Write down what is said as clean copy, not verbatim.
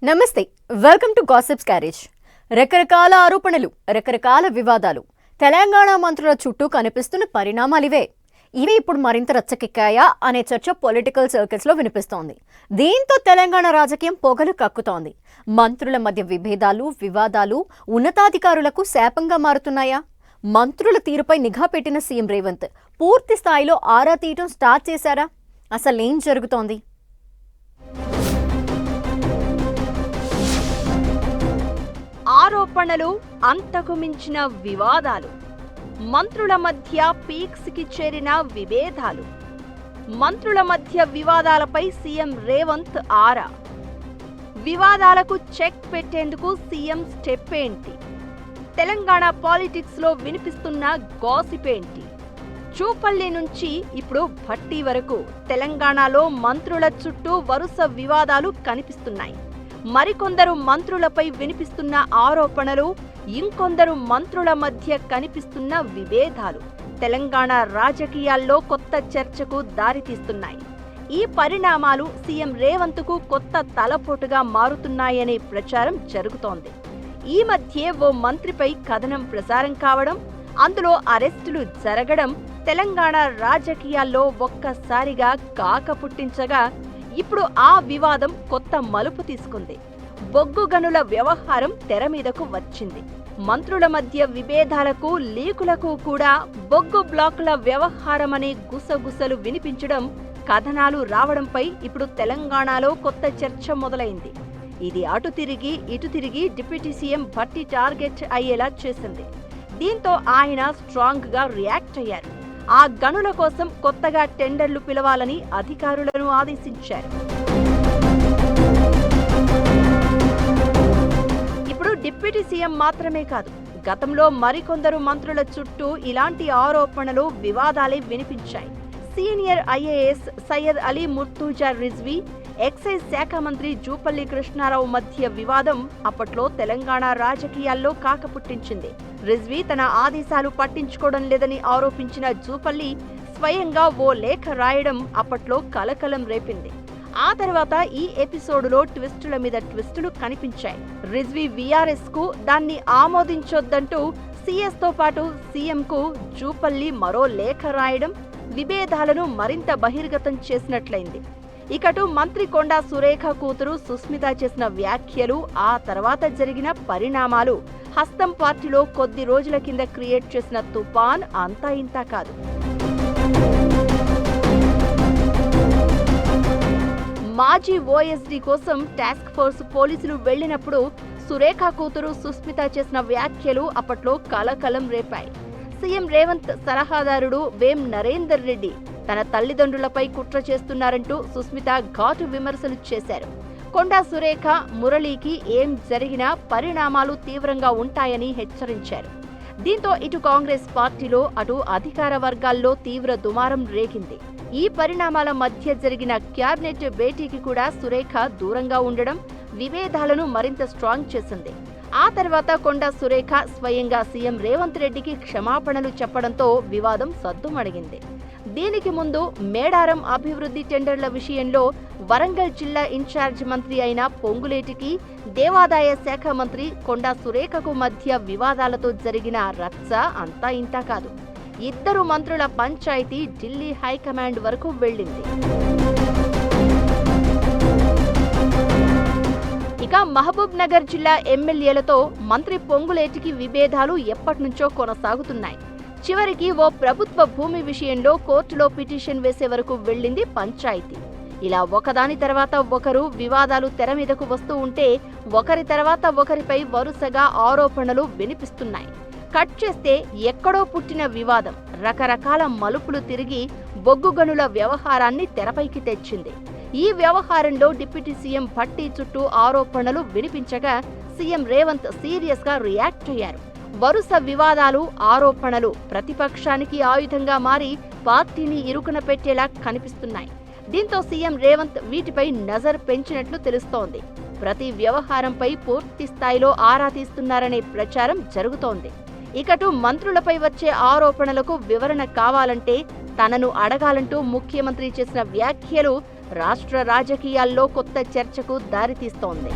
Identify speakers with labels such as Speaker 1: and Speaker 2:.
Speaker 1: నమస్తే, welcome to gossips carriage. రకరకాల ఆరోపణలు, రకరకాల వివాదాలు. తెలంగాణ మంత్రుల చుట్టూ కనిపిస్తున్న పరిణామాలివే. ఇవి ఇప్పుడు మరింత రచ్చకెక్కాయా అనే చర్చ పొలిటికల్ సర్కిల్స్లో వినిపిస్తోంది. దీంతో తెలంగాణ రాజకీయం పొగలు కక్కుతోంది. మంత్రుల మధ్య విభేదాలు, వివాదాలు ఉన్నతాధికారులకు శాపంగా మారుతున్నాయా? మంత్రుల తీరుపై నిఘా పెట్టిన సీఎం రేవంత్ పూర్తి స్థాయిలో ఆరా తీయటం స్టార్ట్ చేశారా? అసలేం జరుగుతోంది?
Speaker 2: ఆరోపణలు, అంతకు మించిన వివాదాలు, మంత్రుల మధ్య పీక్స్కి చేరిన విభేదాలు, మంత్రుల మధ్య వివాదాలపై సీఎం రేవంత్ ఆరా. వివాదాలకు చెక్ పెట్టేందుకు సీఎం స్టెప్ ఏంటి? తెలంగాణ పాలిటిక్స్లో వినిపిస్తున్న గాసిప్ ఏంటి? చూపల్లి నుంచి ఇప్పుడు భట్టి వరకు తెలంగాణలో మంత్రుల చుట్టూ వరుస వివాదాలు కనిపిస్తున్నాయి. మరికొందరు మంత్రులపై వినిపిస్తున్న ఆరోపణలు, ఇంకొందరు మంత్రుల మధ్య కనిపిస్తున్న విభేదాలు తెలంగాణ రాజకీయాల్లో కొత్త చర్చకు దారితీస్తున్నాయి. ఈ పరిణామాలు సీఎం రేవంత్కు కొత్త తలపోటుగా మారుతున్నాయనే ప్రచారం జరుగుతోంది. ఈ మధ్యే ఓ మంత్రిపై కథనం ప్రసారం కావడం, అందులో అరెస్టులు జరగడం తెలంగాణ రాజకీయాల్లో ఒక్కసారిగా కాక పుట్టించగా ఇప్పుడు ఆ వివాదం కొత్త మలుపు తీసుకుంది. బొగ్గు గనుల వ్యవహారం తెర మీదకు వచ్చింది. మంత్రుల మధ్య విభేదాలకు, లీకులకు కూడా బొగ్గు బ్లాకుల వ్యవహారమనే గుసగుసలు వినిపించడం, కథనాలు రావడంపై ఇప్పుడు తెలంగాణలో కొత్త చర్చ మొదలైంది. ఇది అటు తిరిగి ఇటు తిరిగి డిప్యూటీ సీఎం భట్టి టార్గెట్ అయ్యేలా చేసింది. దీంతో ఆయన స్ట్రాంగ్ గా రియాక్ట్ అయ్యారు. ఆ గనుల కోసం కొత్తగా టెండర్లు పిలవాలని అధికారులను ఆదేశించారు. ఇప్పుడు డిప్యూటీ సీఎం మాత్రమే కాదు, గతంలో మరికొందరు మంత్రుల చుట్టూ ఇలాంటి ఆరోపణలు, వివాదాలే వినిపించాయి. Senior IAS Syed Ali Murtuza Rizvi, excise శాఖ మంత్రి జూపల్లి కృష్ణారావు మధ్య వివాదం అప్పట్లో తెలంగాణ రాజకీయాల్లో కాకపుట్టించింది. రిజ్వీ తన ఆదేశాలు పట్టించుకోవడం లేదని ఆరోపించిన జూపల్లి స్వయంగా ఓ లేఖ రాయడం అప్పట్లో కలకలం రేపింది. ఆ తర్వాత ఈ ఎపిసోడులో ట్విస్టుల మీద ట్విస్టులు కనిపించాయి. రిజ్వీ వీఆర్ఎస్ కు దాన్ని ఆమోదించొద్దంటూ సీఎస్ తో పాటు సీఎం కు జూపల్లి మరో లేఖ రాయడం విభేదాలను మరింత బహిర్గతం చేసినట్లయింది. ఇకటు మంత్రి కొండా సురేఖ కూతురు సుస్మిత చేసిన వ్యాఖ్యలు, ఆ తర్వాత జరిగిన పరిణామాలు హస్తం పార్టీలో కొద్ది రోజుల కింద క్రియేట్ చేసిన తుఫాన్ అంతా ఇంతా కాదు. మాజీ ఓఎస్డీ కోసం టాస్క్ ఫోర్స్ పోలీసులు వెళ్లినప్పుడు సురేఖ కూతురు సుస్మిత చేసిన వ్యాఖ్యలు అప్పట్లో కలకలం రేపాయి. సీఎం రేవంత్ సలహాదారుడు వేం నరేందర్ రెడ్డి తన తల్లిదండ్రులపై కుట్ర చేస్తున్నారంటూ సుస్మిత ఘాటు విమర్శలు చేశారు. కొండా సురేఖ, మురళీకి ఏం జరిగినా పరిణామాలు తీవ్రంగా ఉంటాయని హెచ్చరించారు. దీంతో ఇటు కాంగ్రెస్ పార్టీలో, అటు అధికార వర్గాల్లో తీవ్ర దుమారం రేగింది. ఈ పరిణామాల మధ్య జరిగిన క్యాబినెట్ భేటీకి కూడా సురేఖ దూరంగా ఉండడం విభేదాలను మరింత స్ట్రాంగ్ చేసింది. ఆ తర్వాత కొండా సురేఖ స్వయంగా సీఎం రేవంత్ రెడ్డికి క్షమాపణలు చెప్పడంతో వివాదం సద్దుమణిగింది. దీనికి ముందు మేడారం అభివృద్ధి టెండర్ల విషయంలో వరంగల్ జిల్లా ఇన్ఛార్జ్ మంత్రి అయిన పొంగులేటికి, దేవాదాయ శాఖ మంత్రి కొండా సురేఖకు మధ్య వివాదాలతో జరిగిన రచ్చ అంతా ఇంతా కాదు. ఇద్దరు మంత్రుల పంచాయతీ ఢిల్లీ హైకమాండ్ వరకు వెళ్ళింది. ఇక మహబూబ్ నగర్ జిల్లా ఎమ్మెల్యేలతో మంత్రి పొంగులేటికి విభేదాలు ఎప్పటినుంచో కొనసాగుతున్నాయి. చివరికి ఓ ప్రభుత్వ భూమి విషయంలో కోర్టులో పిటిషన్ వేసే వరకు వెళ్లింది పంచాయతీ. ఇలా ఒకదాని తర్వాత ఒకరు వివాదాలు తెర మీదకు వస్తూ ఉంటే ఒకరి తర్వాత ఒకరిపై వరుసగా ఆరోపణలు వినిపిస్తున్నాయి. కట్ చేస్తే ఎక్కడో పుట్టిన వివాదం రకరకాల మలుపులు తిరిగి బొగ్గు గనుల వ్యవహారాన్ని తెరపైకి తెచ్చింది. ఈ వ్యవహారంలో డిప్యూటీ సీఎం భట్టి చుట్టూ ఆరోపణలు వినిపించగా సీఎం రేవంత్ సీరియస్ గా రియాక్ట్ అయ్యారు. వరుస వివాదాలు, ఆరోపణలు ప్రతిపక్షానికి ఆయుధంగా మారి పార్టీని ఇరుకున పెట్టేలా కనిపిస్తున్నాయి. దీంతో సీఎం రేవంత్ వీటిపై నజర్ పెంచినట్లు తెలుస్తోంది. ప్రతి వ్యవహారంపై పూర్తి స్థాయిలో ఆరా తీస్తున్నారనే ప్రచారం జరుగుతోంది. ఇకటు మంత్రులపై వచ్చే ఆరోపణలకు వివరణ కావాలంటే తనను అడగాలంటూ ముఖ్యమంత్రి చేసిన వ్యాఖ్యలు రాష్ట్ర రాజకీయాల్లో కొత్త చర్చకు దారితీస్తోంది.